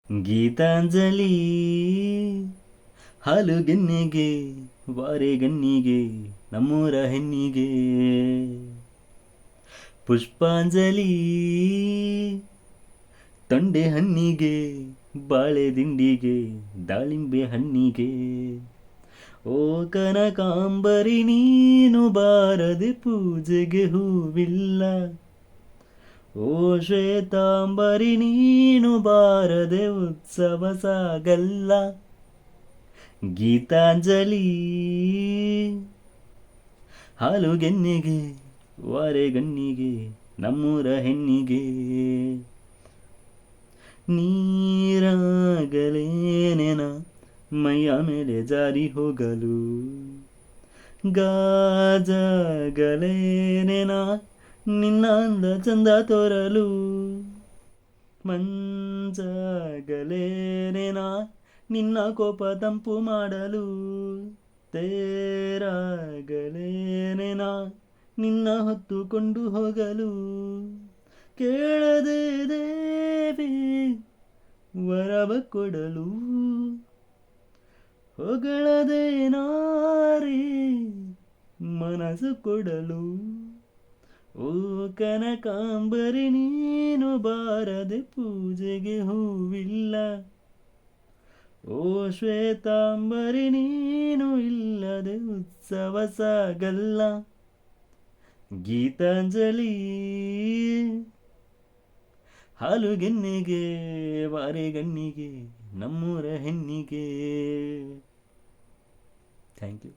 ಗೀತಾಂಜಲಿ ಹಾಲುಗೆನ್ನೆಗೆ ವಾರೆಗಣ್ಣಿಗೆ ನಮ್ಮೂರ ಹೆಣ್ಣಿಗೆ ಪುಷ್ಪಾಂಜಲಿ ತೊಂಡೆ ಹಣ್ಣಿಗೆ ಬಾಳೆ ದಿಂಡಿಗೆ ದಾಳಿಂಬೆ ಹಣ್ಣಿಗೆ ಓ ಕನಕಾಂಬರಿ ನೀನು ಬಾರದೆ ಪೂಜೆಗೆ ಹೂವಿಲ್ಲ ಓ ಶ್ವೇತಾಂಬರಿ ನೀನು ಬಾರದೆ ಉತ್ಸವ ಸಾಗಲ್ಲ ಗೀತಾಂಜಲಿ ಹಾಲುಗೆನ್ನೆಗೆ ವಾರೆಗಣ್ಣಿಗೆ ನಮ್ಮೂರ ಹೆಣ್ಣಿಗೆ ನೀರಾಗಲೇನೆನ ಮೈಯ ಮೇಲೆ ಜಾರಿ ಹೋಗಲು ಗಾಜಗಲೇನೆನ ನಿನ್ನ ಅಂದ ಚಂದ ತೋರಲು ಮಂಜಗಲೇನೆನ ನಿನ್ನ ಕೋಪ ತಂಪು ಮಾಡಲು ತೇರಾಗಲೇನೆನ ನಿನ್ನ ಹೊತ್ತುಕೊಂಡು ಹೋಗಲು ಕೇಳದೆ ದೇವಿ ವರವ ಕೊಡಲು ಹೊಗಳದೆ ನಾರಿ ಮನಸ್ಸು ಕೊಡಲು ಓ ಕನಕಾಂಬರಿ ನೀನು ಬಾರದೆ ಪೂಜೆಗೆ ಹೂವಿಲ್ಲ ಓ ಶ್ವೇತಾಂಬರಿ ನೀನು ಇಲ್ಲದೆ ಉತ್ಸವ ಸಾಗಲ್ಲ ಗೀತಾಂಜಲಿ ಹಾಲುಗೆನ್ನೆಗೆ ವಾರೆಗಣ್ಣಿಗೆ ನಮ್ಮೂರ ಹೆಣ್ಣಿಗೆ ಥ್ಯಾಂಕ್ ಯು.